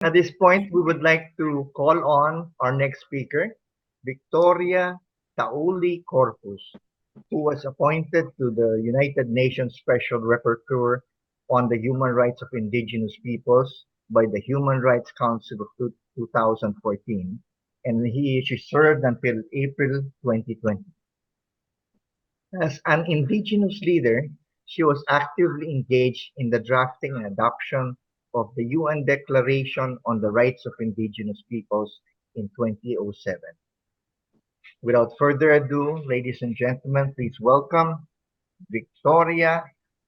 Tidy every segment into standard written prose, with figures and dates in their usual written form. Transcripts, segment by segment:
At this point, we would like to call on our next speaker, Victoria Tauli-Corpuz, who was appointed to the United Nations Special Rapporteur on the Human Rights of Indigenous Peoples by the Human Rights Council of 2014, and she served until April 2020. As an indigenous leader, she was actively engaged in the drafting and adoption of the UN Declaration on the Rights of Indigenous Peoples in 2007. Without further ado, ladies and gentlemen, please welcome Victoria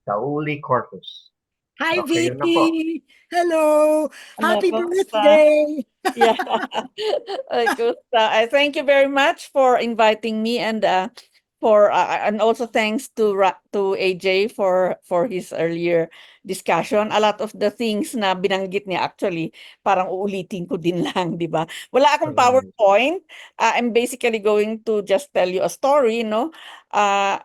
Tauli-Corpuz. Hi, Kayo na po. Vicky. Hello. Ano, Happy kumusta? birthday. Yeah. Kumusta? I thank you very much for inviting me and also thanks to AJ for his earlier discussion. A lot of the things na binanggit niya actually parang uulitin ko din lang, 'di ba? Wala akong Right. PowerPoint. I'm basically going to just tell you a story, no? Uh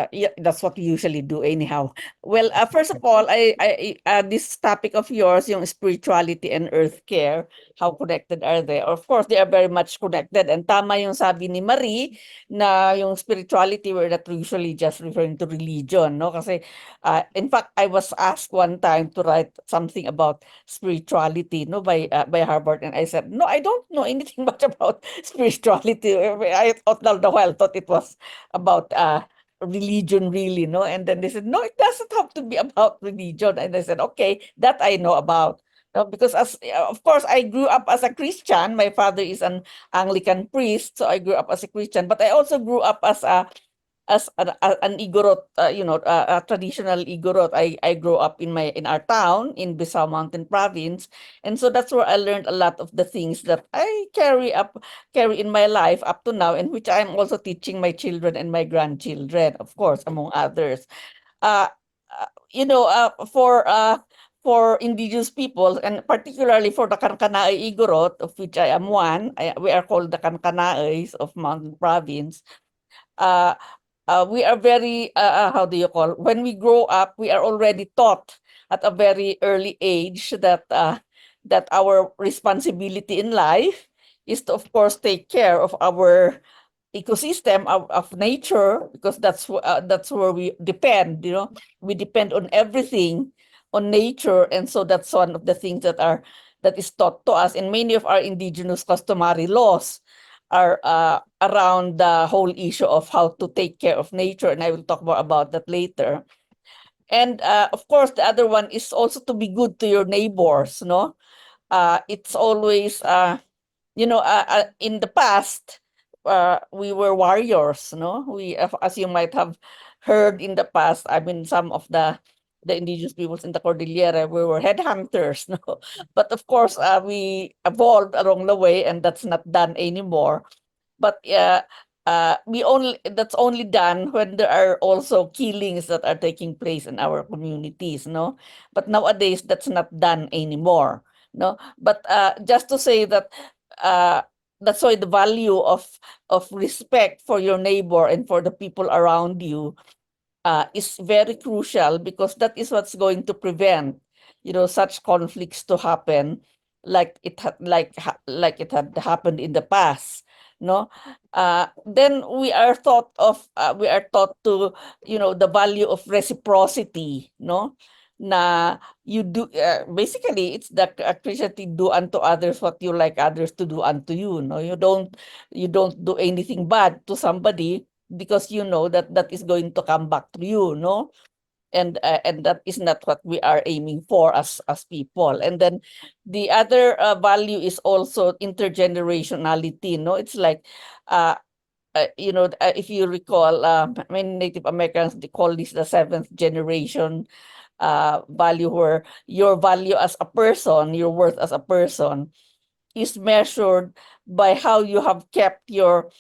yeah, that's what we usually do anyhow. Well, first of all, this topic of yours, yung spirituality and earth care, how connected are they? Of course, they are very much connected. And tama yung sabi ni Marie na yung spirituality, we're not usually just referring to religion, no? Kasi, in fact, I was asked one time to write something about spirituality, no, by Harvard, and I said, no, I don't know anything much about spirituality. I thought all the while thought it was about religion really, no? And then they said, no, it doesn't have to be about religion. And I said, okay, that I know about. No, because of course I grew up as a Christian. My father is an Anglican priest, so I grew up as a Christian. But I also grew up as an Igorot, a traditional Igorot. I grew up in our town in Bisao Mountain Province, and so that's where I learned a lot of the things that I carry in my life up to now, and which I'm also teaching my children and my grandchildren, of course, among others. Uh, you know, for indigenous peoples, and particularly for the Kankanaey Igorot, of which I am one, we are called the Kankanaeys of Mountain Province. Uh, we are very how do you call, when we grow up we are already taught at a very early age that our responsibility in life is to of course take care of our ecosystem of nature, because that's where we depend, we depend on everything on nature. And so that's one of the things that is taught to us, and many of our indigenous customary laws are around the whole issue of how to take care of nature, and I will talk more about that later. And of course, the other one is also to be good to your neighbors. No, it's always in the past, we were warriors. No, as you might have heard in the past. I mean, some of the indigenous peoples in the Cordillera, we were headhunters. No, but of course, we evolved along the way, and that's not done anymore. But we only that's only done when there are also killings that are taking place in our communities, no? But nowadays that's not done anymore, no? But just to say that uh, that's why the value of respect for your neighbor and for the people around you is very crucial, because that is what's going to prevent such conflicts to happen, like it had happened in the past, no. Then we are taught to the value of reciprocity, no, na you do basically it's the Christianity, do unto others what you like others to do unto you, no. You don't do anything bad to somebody, because you know that that is going to come back to you, no. And that is not what we are aiming for as people. And then the other value is also intergenerationality, no. It's like if you recall, many Native Americans, they call this the seventh generation value, where your value as a person, your worth as a person, is measured by how you have kept your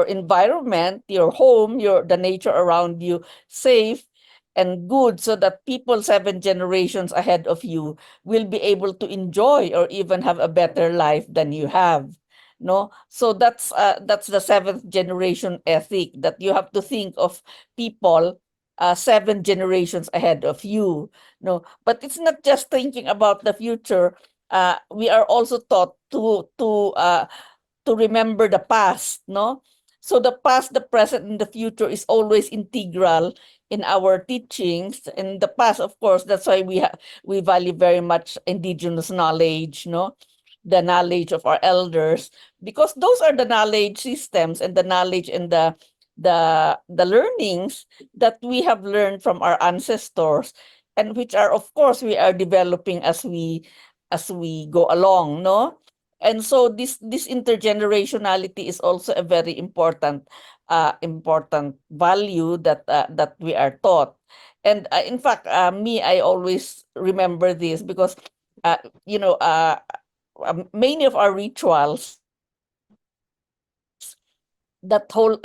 environment, your home, the nature around you safe and good, so that people 7 generations ahead of you will be able to enjoy or even have a better life than you have. No, so that's the seventh generation ethic, that you have to think of people 7 generations ahead of you. No, but it's not just thinking about the future, we are also taught to remember the past, no? So the past, the present, and the future is always integral in our teachings. In the past, of course, that's why we value very much indigenous knowledge, no? The knowledge of our elders, because those are the knowledge systems and the knowledge and the learnings that we have learned from our ancestors, and which are, of course, we are developing as we go along, no? And so this intergenerationality is also a very important value that we are taught. And in fact, me, I always remember this because uh, you know many of our rituals, that whole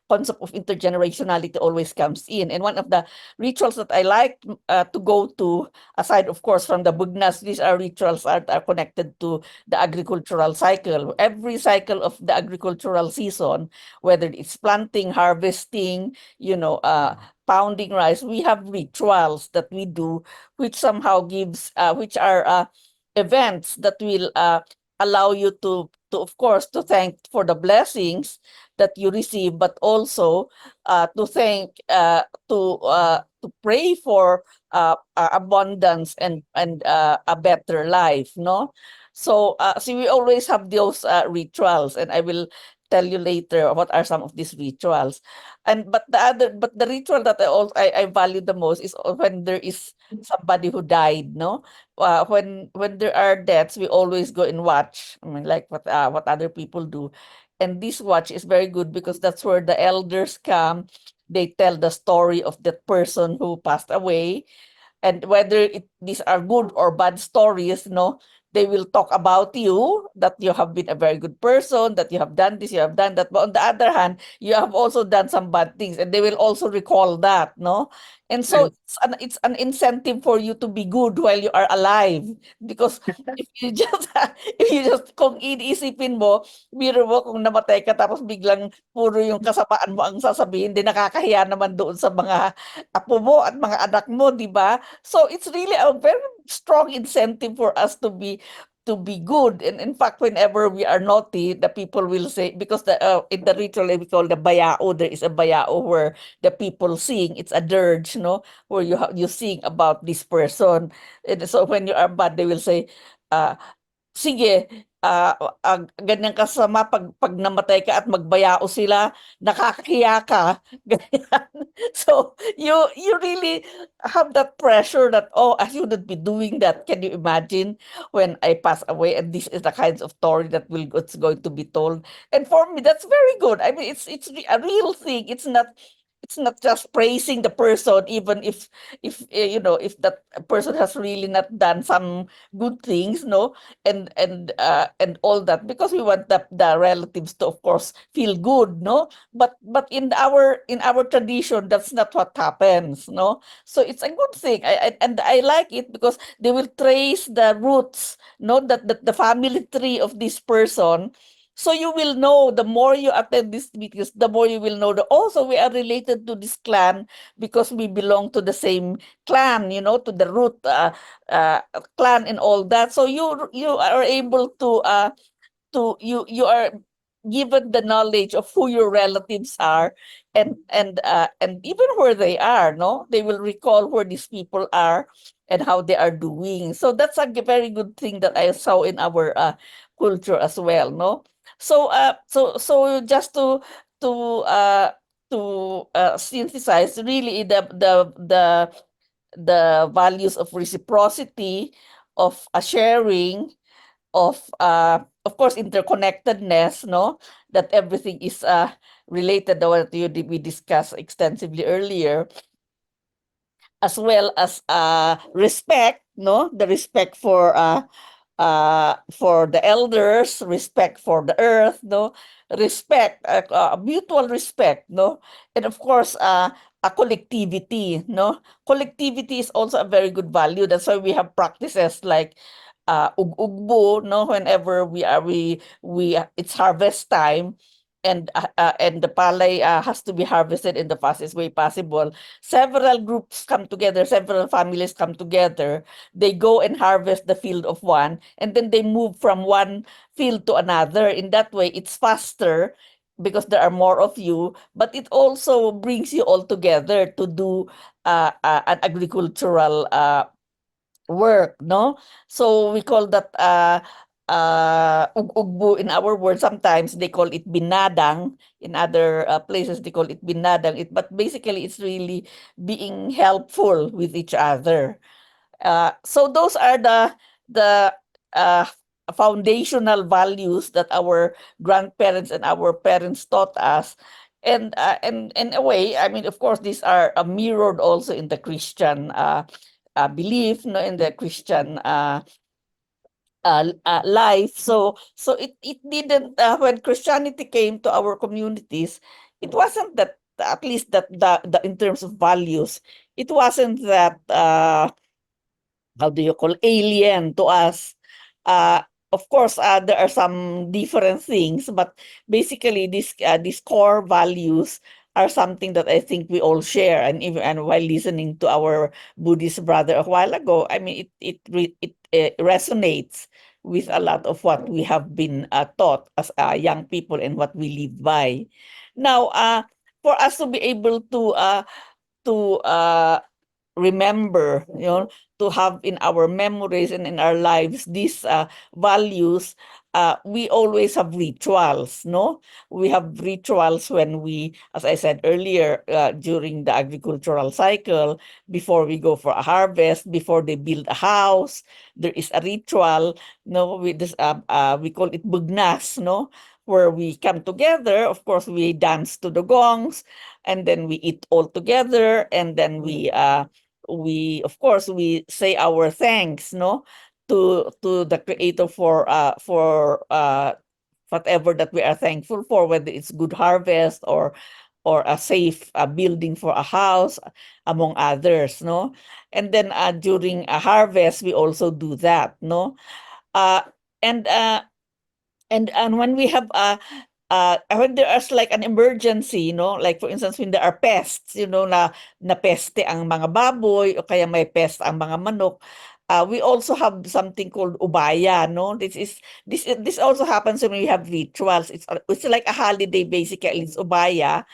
concept of intergenerationality always comes in. And one of the rituals that I like to go to, aside of course from the bugnas, these are rituals are connected to the agricultural cycle. Every cycle of the agricultural season, whether it's planting, harvesting, pounding rice, we have rituals that we do, which somehow which are events that will allow you to of course to thank for the blessings that you receive, but also to thank to pray for abundance and a better life, no? So we always have those rituals, and I will tell you later what are some of these rituals. But the ritual that I value the most is when there is somebody who died, no? When there are deaths, we always go and watch. I mean, like what other people do, and this watch is very good because that's where the elders come. They tell the story of that person who passed away, and whether these are good or bad stories, no, they will talk about you, that you have been a very good person, that you have done this, you have done that. But on the other hand, you have also done some bad things, and they will also recall that, no? And so And it's an incentive for you to be good while you are alive, because if you just kung iisipin mo, biro mo kung namatay ka tapos biglang puro yung kasamaan mo ang sasabihin, di nakakahiya naman doon sa mga apo mo at mga anak mo, di ba? So it's really a very strong incentive for us to be good. And in fact, whenever we are naughty, the people will say, because in the ritual we call the bayao, there is a bayao where the people sing. It's a dirge, no, where you sing about this person. And so when you are bad, they will say, uh, sige, ganyan kasama 'pag namatay ka at magbayao sila, nakakahiya ka, ganyan. So, you really have that pressure that, "Oh, I shouldn't be doing that." Can you imagine when I pass away and this is the kinds of story that will it's going to be told? And for me, that's very good. I mean, it's a real thing. It's not just praising the person, even if that person has really not done some good things, no? And all that, because we want the relatives to of course feel good, no? But in our tradition, that's not what happens, no? So it's a good thing. And I like it because they will trace the roots, no, that the family tree of this person. So you will know, the more you attend these meetings, the more you will know that also we are related to this clan because we belong to the same clan, to the root uh, clan and all that. So you are able you are given the knowledge of who your relatives are, and even where they are, no, they will recall where these people are and how they are doing. So that's a very good thing that I saw in our culture as well, no? So just to synthesize, really the values of reciprocity, of sharing, of course interconnectedness, no, that everything is related, the what we discussed extensively earlier, as well as respect, no, the respect for the elders, respect for the earth, no, respect, mutual respect, no, and of course a collectivity, no. Collectivity is also a very good value. That's why we have practices like ug-ugbo, no, whenever we it's harvest time. and the palay has to be harvested in the fastest way possible. Several groups come together, several families come together. They go and harvest the field of one, and then they move from one field to another. In that way, it's faster because there are more of you, but it also brings you all together to do an agricultural work, no? So we call that ugugbo in our word. Sometimes they call it binadang. In other places they call it binadang. But basically it's really being helpful with each other. So those are the uh, foundational values that our grandparents and our parents taught us. And in a way, I mean, of course, these are mirrored also in the Christian belief, no, in the Christian life. So it didn't when Christianity came to our communities, it wasn't that, at least that the in terms of values, it wasn't that how do you call, alien to us. Uh, of course, there are some different things, but basically, these core values are something that I think we all share. And even and while listening to our Buddhist brother a while ago, I mean, it resonates with a lot of what we have been taught as young people and what we live by. Now, for us to be able to remember, to have in our memories and in our lives these values, we always have rituals, no? We have rituals when we, as I said earlier, during the agricultural cycle, before we go for a harvest, before they build a house, there is a ritual, no? We call it bugnas, no? Where we come together, of course, we dance to the gongs, and then we eat all together, and then we of course we say our thanks, no, to the creator for whatever that we are thankful for, whether it's good harvest or a safe building for a house, among others, no. And then during a harvest we also do that, no. uh and and when we have when there is like an emergency, like for instance when there are pests, na peste ang mga baboy o kaya may pest ang mga manok, we also have something called ubaya, no? This also happens when we have rituals. It's like a holiday basically. It's ubaya,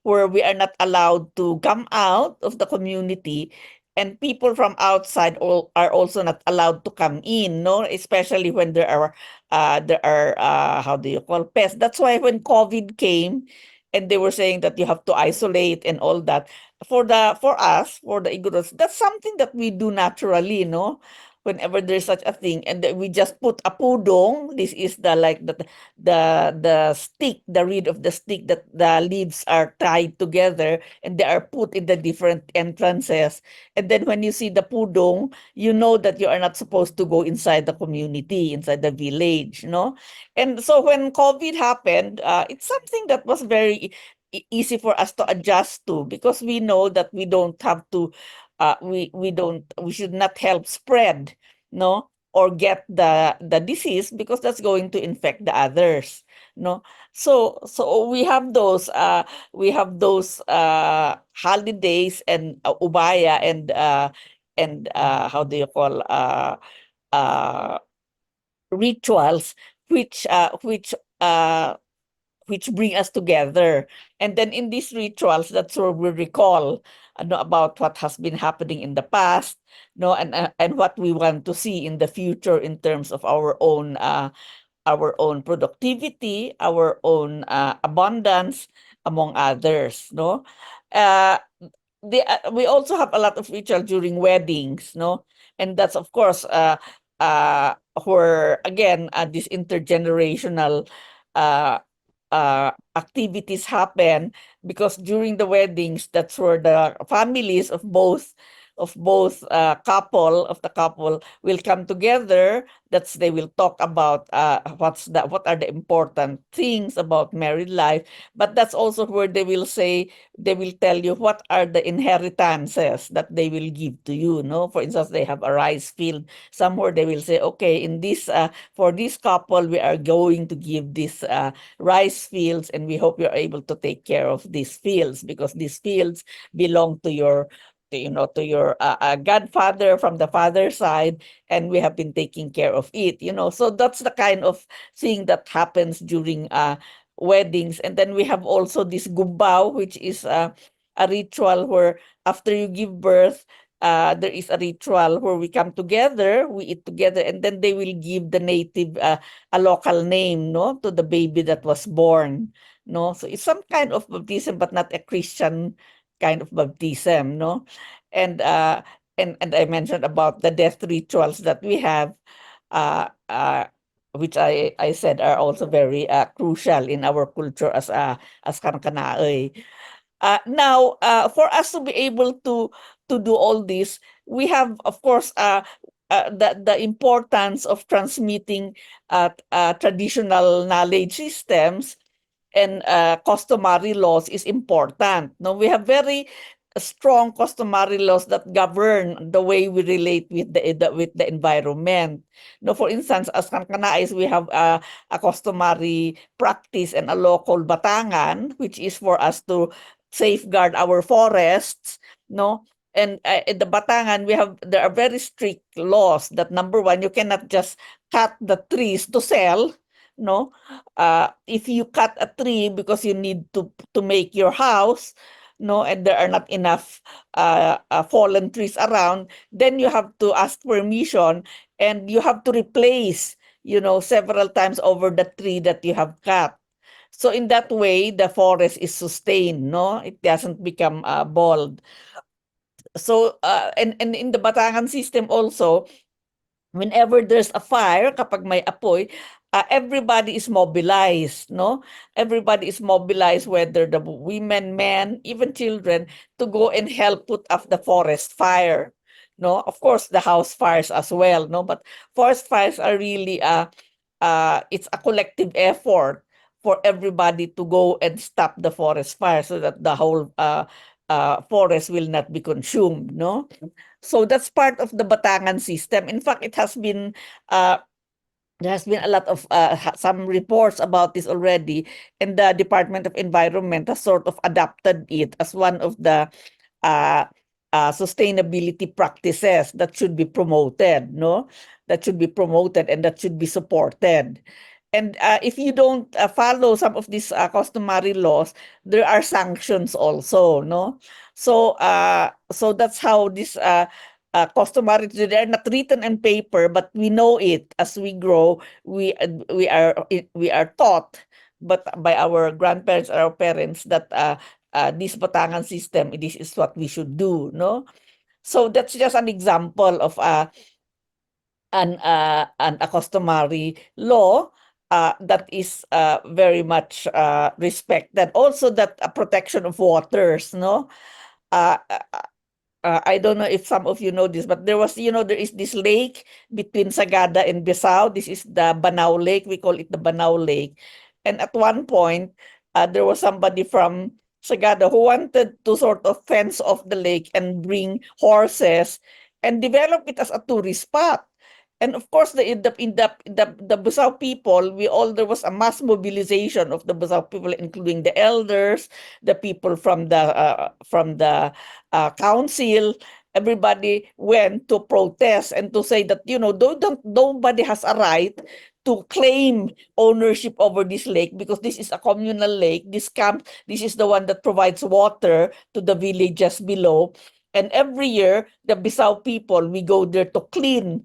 where we are not allowed to come out of the community, and people from outside are also not allowed to come in, no, especially when there are how do you call, pests. That's why when COVID came and they were saying that you have to isolate and all that, for us, for the Igorots, that's something that we do naturally, no, whenever there's such a thing. And then we just put a pudong. This is the like the stick, the reed of the stick, that the leaves are tied together and they are put in the different entrances. And then when you see the pudong, you know that you are not supposed to go inside the community, inside the village, no? And so when COVID happened, it's something that was very easy for us to adjust to, because we know that we don't have to we should not help spread, no, or get the disease, because that's going to infect the others, no. So we have those holidays and ubaya and how do you call uh rituals, which uh which uh which bring us together. And then in these rituals, that's where we recall, about what has been happening in the past, no, and what we want to see in the future in terms of our own productivity, our own abundance, among others, no. Uh, we also have a lot of ritual during weddings, no, and that's of course uh, where again this intergenerational uh, activities happen, because during the weddings, that's where the families of both of both couple of the couple will come together. That's they will talk about what are the important things about married life. But that's also where they will say, they will tell you what are the inheritances that they will give to you. No, for instance, they have a rice field somewhere. They will say, okay, in this for this couple, we are going to give this rice fields, and we hope you're able to take care of these fields because these fields belong to your to your godfather from the father side, and we have been taking care of it. So that's the kind of thing that happens during weddings. And then we have also this gumbao, which is a ritual where after you give birth, there is a ritual where we come together, we eat together, and then they will give the native a local name, no, to the baby that was born. No, so it's some kind of baptism, but not a Christian kind of baptism, no. And and I mentioned about the death rituals that we have, uh, uh, which I said are also very crucial in our culture as Kankanaey. Now, for us to be able to do all this, we have, of course, the importance of transmitting traditional knowledge systems and customary laws is important. No, we have very strong customary laws that govern the way we relate with with the environment. No, for instance, as Kankanais, we have a customary practice and a local batangan, which is for us to safeguard our forests. No, and in the batangan, there are very strict laws that number one, you cannot just cut the trees to sell. No, if you cut a tree because you need to make your house, no, and there are not enough fallen trees around, then you have to ask permission, and you have to replace, several times over the tree that you have cut. So in that way, the forest is sustained, no, it doesn't become bald. So and in the Batangan system also, whenever there's a fire, kapag may apoy, everybody is mobilized, no? Everybody is mobilized, whether the women, men, even children, to go and help put out the forest fire. No, of course, the house fires as well, no? But forest fires are really it's a collective effort for everybody to go and stop the forest fire so that the whole forest will not be consumed, no? So that's part of the Batangan system. In fact, it has been there has been a lot of some reports about this already, and the Department of Environment has sort of adopted it as one of the uh, sustainability practices that should be promoted, no? That should be promoted and that should be supported. And if you don't follow some of these customary laws, there are sanctions also, no? So that's how this customary, they're not written in paper, but we know it as we grow. We are taught, but by our grandparents or our parents, that this Batangan system, this is what we should do, no? So that's just an example of a customary law that is very much respected. Also, that protection of waters, no? Uh, I don't know if some of you know this, but there is this lake between Sagada and Besao. This is the Banao Lake. We call it the Banao Lake. And at one point, there was somebody from Sagada who wanted to sort of fence off the lake and bring horses and develop it as a tourist spot. And of course, the Busao people, there was a mass mobilization of the Busao people, including the elders, the people from the council. Everybody went to protest and to say that nobody has a right to claim ownership over this lake because this is a communal lake. This is the one that provides water to the villages below. And every year, the Bisao people, we go there to clean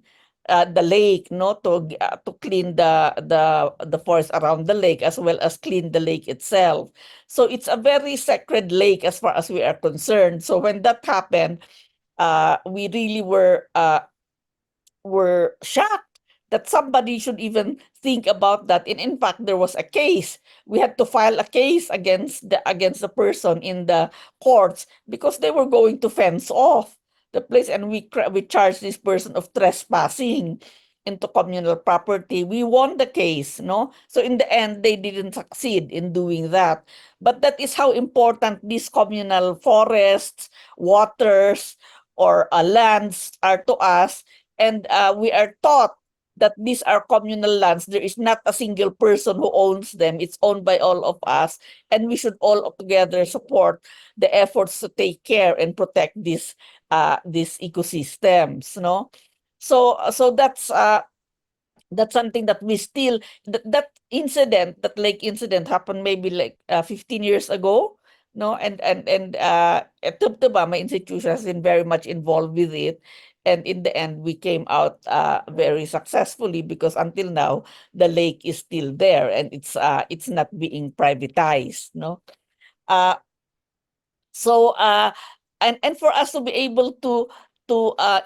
the lake, no, to clean the forest around the lake as well as clean the lake itself. So it's a very sacred lake as far as we are concerned. So when that happened, we really were shocked that somebody should even think about that. And in fact, there was a case. We had to file a case against the person in the courts because they were going to fence off the place, and we charge this person of trespassing into communal property. We won the case, no? So in the end, they didn't succeed in doing that. But that is how important these communal forests, waters, or lands are to us. And we are taught that these are communal lands. There is not a single person who owns them. It's owned by all of us. And we should all together support the efforts to take care and protect these ecosystems, no? So that's something that we still, that incident, that lake incident happened maybe like 15 years ago, no? And my institution has been very much involved with it, and in the end we came out very successfully, because until now the lake is still there, and it's not being privatized, no? uh so and for us to be able to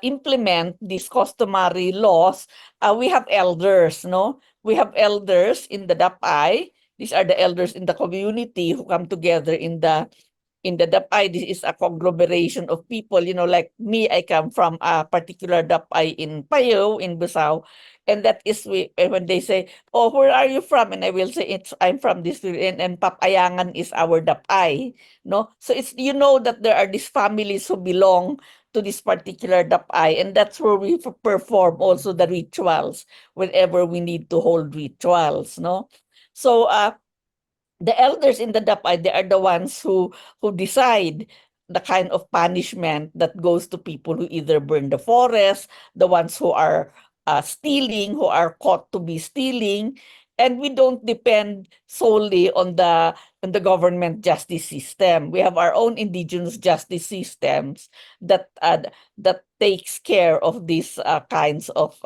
implement these customary laws, we have elders, no? We have elders in the DAPI. These are the elders in the community who come together in the DAPI. This is a conglomeration of people, like me. I come from a particular DAPI in Payo, in Busao, and that is when they say, "Oh, where are you from?" And I will say, I'm from this, and Papayangan is our DAPI, no? So it's, that there are these families who belong to this particular DAPI, and that's where we perform also the rituals whenever we need to hold rituals, no? So the elders in the DAPI, they are the ones who decide the kind of punishment that goes to people who either burn the forest, the ones who are stealing, who are caught to be stealing. And we don't depend solely on the government justice system. We have our own indigenous justice systems that takes care of these kinds of,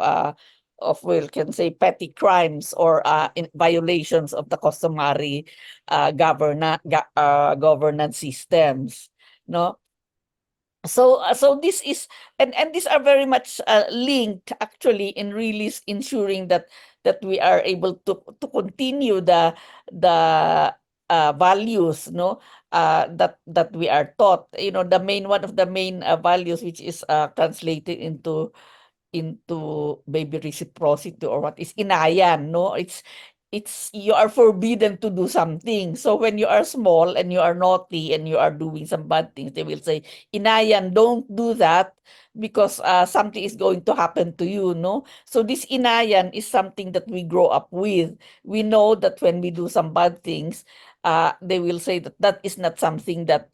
we can say, petty crimes, or in violations of the customary governance systems, no? So this is, and these are very much linked, actually, in really ensuring that we are able to continue the values, no? That we are taught, the main one of the main values, which is translated into maybe reciprocity, or what is inayan, no? It's you are forbidden to do something. So when you are small and you are naughty and you are doing some bad things, they will say, inayan, don't do that, because something is going to happen to you, no? So this inayan is something that we grow up with. We know that when we do some bad things, they will say that that is not something that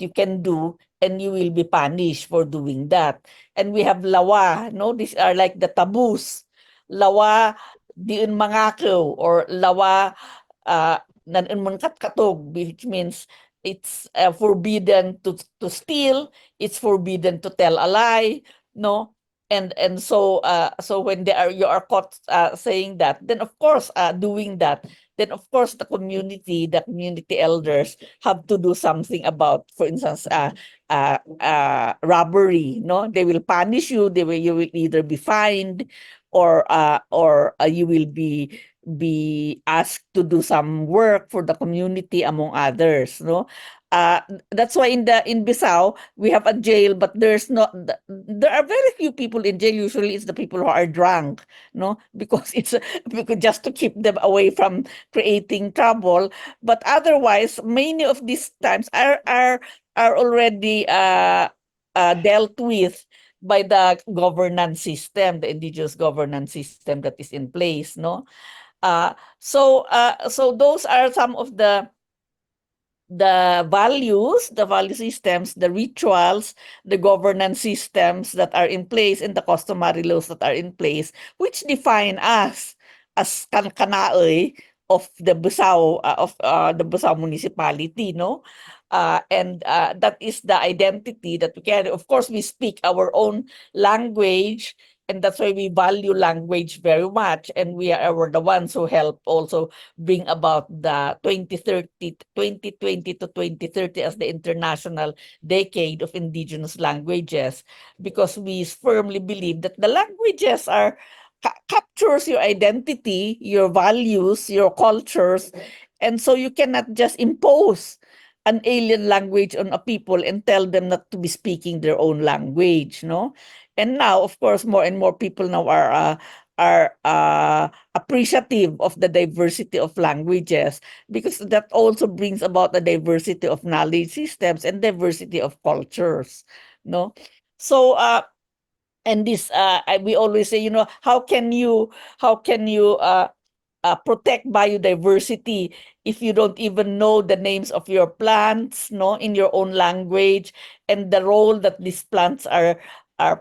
you can do, and you will be punished for doing that. And we have lawa, no? These are like the taboos. Lawa, diin mangakaw, or lawa, nanon man katkatog, which means it's forbidden to steal, it's forbidden to tell a lie, no? And so when you are caught saying that, then of course doing that, then of course the community elders have to do something about, for instance, robbery, no? They will punish you. You will either be fined, or you will be asked to do some work for the community, among others, no? uh that's why in Bisao we have a jail, but there are very few people in jail. Usually it's the people who are drunk, no? Because it's because just to keep them away from creating trouble. But otherwise, many of these times are already dealt with by the governance system, the indigenous governance system that is in place, no? So those are some of the values, the value systems, the rituals, the governance systems that are in place, and the customary laws that are in place, which define us as Kanaoy of the Busao municipality, no? And that is the identity that we carry. Of course, we speak our own language, and that's why we value language very much. And we're the ones who help also bring about the 2020 to 2030 as the International Decade of Indigenous Languages, because we firmly believe that the languages captures your identity, your values, your cultures, and so you cannot just impose an alien language on a people and tell them not to be speaking their own language, no? And now, of course, more and more people now are appreciative of the diversity of languages, because that also brings about the diversity of knowledge systems and diversity of cultures, no? So and this we always say, how can you protect biodiversity if you don't even know the names of your plants, no, in your own language, and the role that these plants are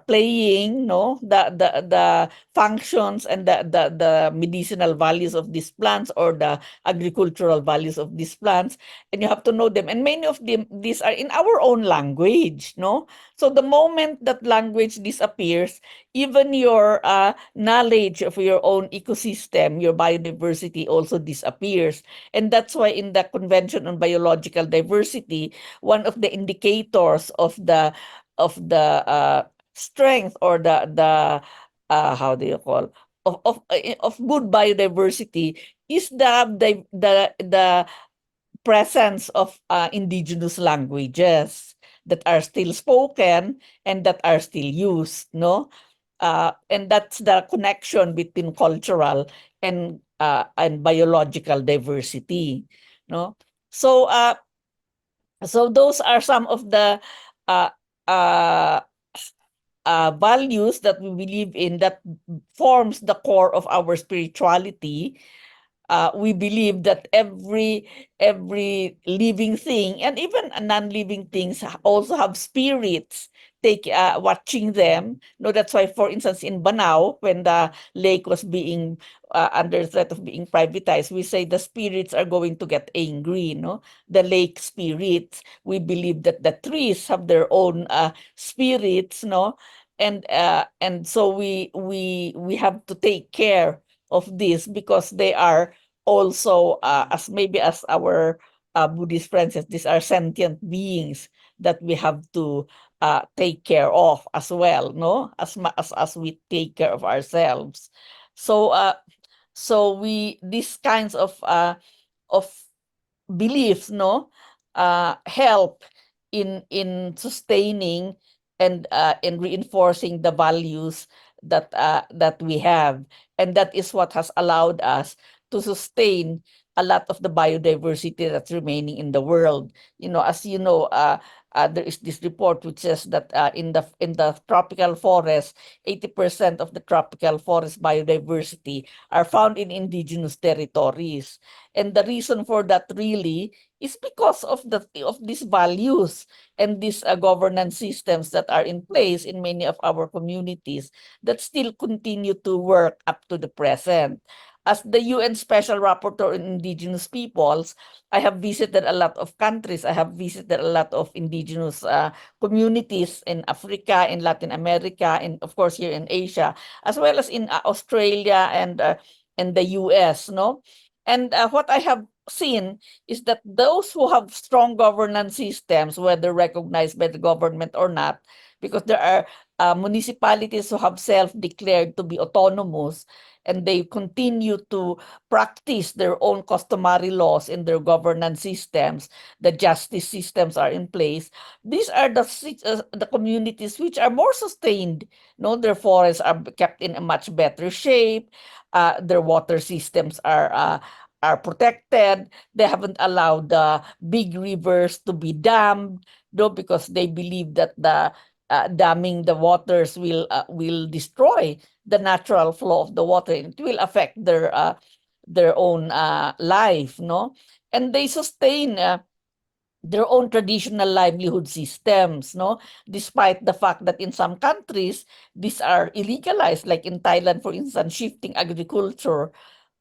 playing, no, the functions and the medicinal values of these plants, or the agricultural values of these plants, and you have to know them. And many of them, these are in our own language, no. So the moment that language disappears, even your knowledge of your own ecosystem, your biodiversity also disappears. And that's why in the Convention on Biological Diversity, one of the indicators of the strength, or the how do you call, of good biodiversity, is the presence of indigenous languages that are still spoken and that are still used, no? And that's the connection between cultural and biological diversity, no? So so those are some of the uh, uh, values that we believe in, that forms the core of our spirituality. We believe that every living thing, and even non-living things, also have spirits take watching them. No, that's why, for instance, in Banao, when the lake was being under threat of being privatized, we say the spirits are going to get angry. No, the lake spirits. We believe that the trees have their own spirits. No, and so we have to take care of this, because they are also, as maybe as our Buddhist friends says, these are sentient beings that we have to take care of as well, no? As we take care of ourselves. So we, these kinds of beliefs, no, help in sustaining and reinforcing the values that we have, and that is what has allowed us to sustain a lot of the biodiversity that's remaining in the world. As you know, there is this report which says that in the tropical forest, 80% of the tropical forest biodiversity are found in indigenous territories. And the reason for that really is because of these values and these governance systems that are in place in many of our communities that still continue to work up to the present. As the UN Special Rapporteur on Indigenous Peoples, I have visited a lot of countries. I have visited a lot of indigenous communities in Africa, in Latin America, and of course here in Asia, as well as in Australia and the US, no? And what I have seen is that those who have strong governance systems, whether recognized by the government or not, because there are municipalities who have self-declared to be autonomous, and they continue to practice their own customary laws in their governance systems, the justice systems are in place. These are the communities which are more sustained. No, their forests are kept in a much better shape. Their water systems are protected. They haven't allowed the big rivers to be dammed, though, because they believe that the damming the waters will destroy the natural flow of the water. It will affect their own life, no? And they sustain their own traditional livelihood systems, no? Despite the fact that in some countries, these are illegalized, like in Thailand, for instance, shifting agriculture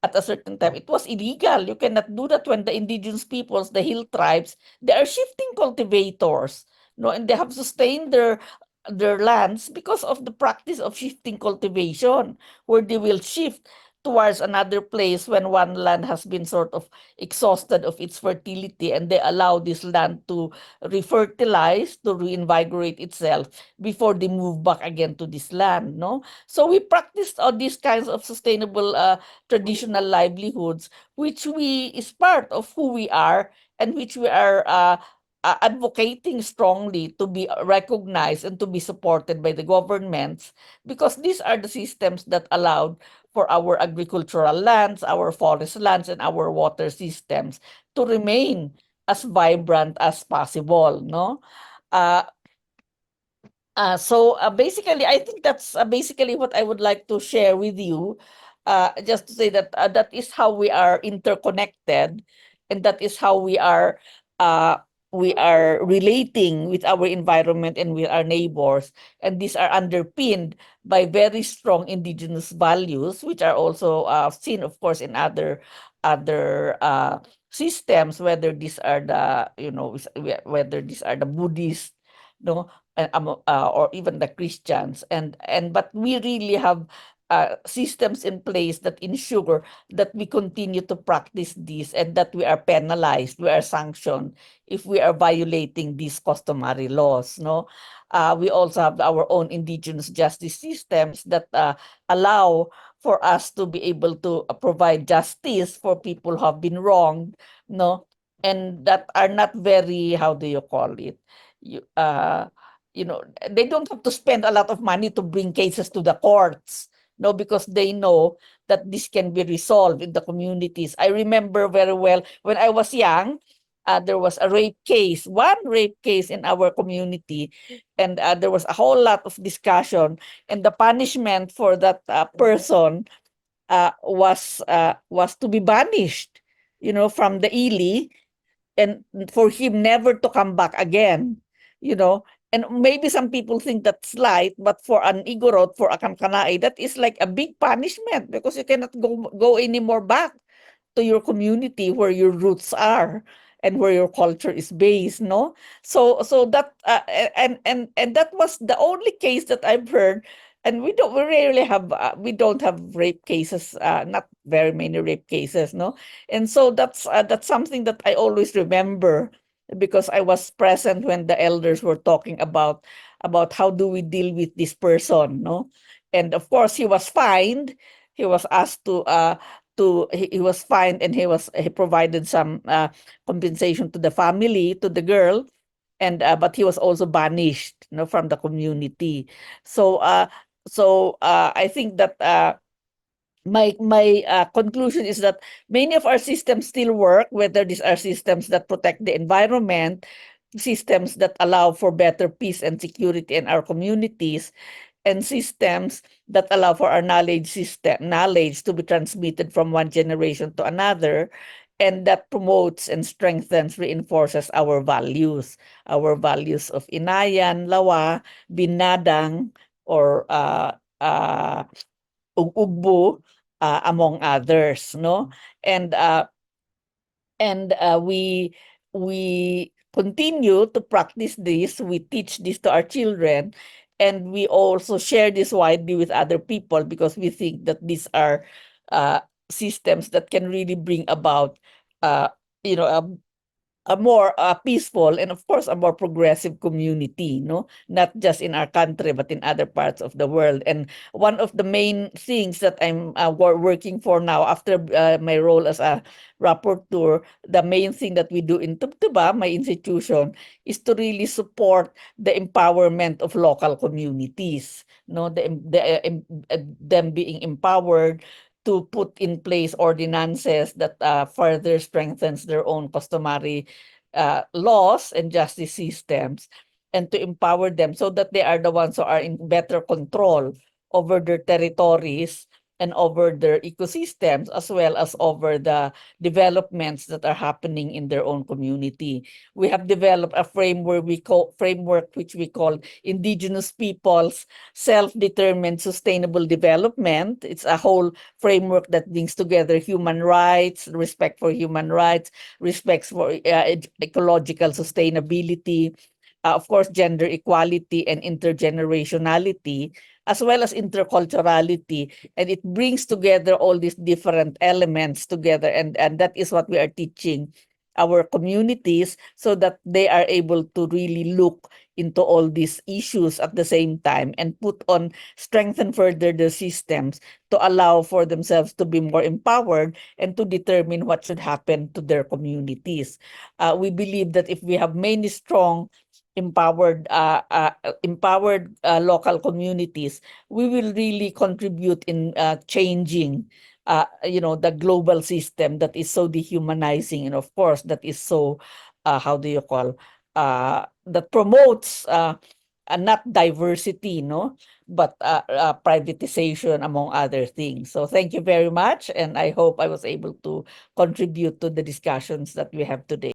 at a certain time, it was illegal. You cannot do that when the indigenous peoples, the hill tribes, they are shifting cultivators, no? And they have sustained their lands because of the practice of shifting cultivation, where they will shift towards another place when one land has been sort of exhausted of its fertility, and they allow this land to refertilize, to reinvigorate itself before they move back again to this land, no? So we practiced all these kinds of sustainable traditional livelihoods, which we is part of who we are, and which we are advocating strongly to be recognized and to be supported by the governments, because these are the systems that allowed for our agricultural lands, our forest lands, and our water systems to remain as vibrant as possible, no? Uh, basically, I think that's basically what I would like to share with you. Just to say that that is how we are interconnected, and that is how uh, we are relating with our environment and with our neighbors. And these are underpinned by very strong indigenous values, which are also seen, of course, in other systems, whether these are the whether these are the Buddhist, no, or even the Christians, and but we really have systems in place that ensure that we continue to practice this, and that we are penalized, we are sanctioned if we are violating these customary laws, no. We also have our own indigenous justice systems that allow for us to be able to provide justice for people who have been wronged, no, and that are not very, how do you call it, you you know, they don't have to spend a lot of money to bring cases to the courts, no, because they know that this can be resolved in the communities. I remember very well when I was young, there was a rape case, one rape case in our community, and there was a whole lot of discussion, and the punishment for that person was to be banished, from the Ili, and for him never to come back again, you know. And maybe some people think that's light, but for an Igorot, for a Kamkanaay, that is like a big punishment, because you cannot go anymore back to your community where your roots are and where your culture is based, no. So that and that was the only case that I've heard. And we don't have rape cases, not very many rape cases, no. And so that's something that I always remember, because I was present when the elders were talking about how do we deal with this person, no. And of course he was fined. He was asked he was fined, and he provided some compensation to the family, to the girl, and but he was also banished, from the community. So I think that my conclusion is that many of our systems still work, whether these are systems that protect the environment, systems that allow for better peace and security in our communities, and systems that allow for our knowledge to be transmitted from one generation to another, and that promotes and strengthens, reinforces our values of inayan, lawa, binadang, or ugbo, among others, no. And uh, and uh, we we continue to practice this. We teach this to our children, and we also share this widely with other people, because we think that these are uh, systems that can really bring about uh, you know a a more peaceful, and of course a more progressive community, no, not just in our country but in other parts of the world. And one of the main things that I'm working for now, after my role as a rapporteur, the main thing that we do in Tubtuba, my institution, is to really support the empowerment of local communities, no, them being empowered to put in place ordinances that further strengthens their own customary laws and justice systems, and to empower them so that they are the ones who are in better control over their territories and over their ecosystems, as well as over the developments that are happening in their own community. We have developed a framework which we call Indigenous Peoples Self-Determined Sustainable Development. It's a whole framework that brings together human rights, respect for human rights, respect for ecological sustainability, of course, gender equality and intergenerationality, as well as interculturality, and it brings together all these different elements together, and that is what we are teaching our communities, so that they are able to really look into all these issues at the same time and put on strengthen further the systems to allow for themselves to be more empowered and to determine what should happen to their communities. We believe that if we have many strong empowered local communities, we will really contribute in changing the global system that is so dehumanizing, and of course that is so how do you call that promotes not diversity, no, but privatization, among other things. So thank you very much, and I hope I was able to contribute to the discussions that we have today.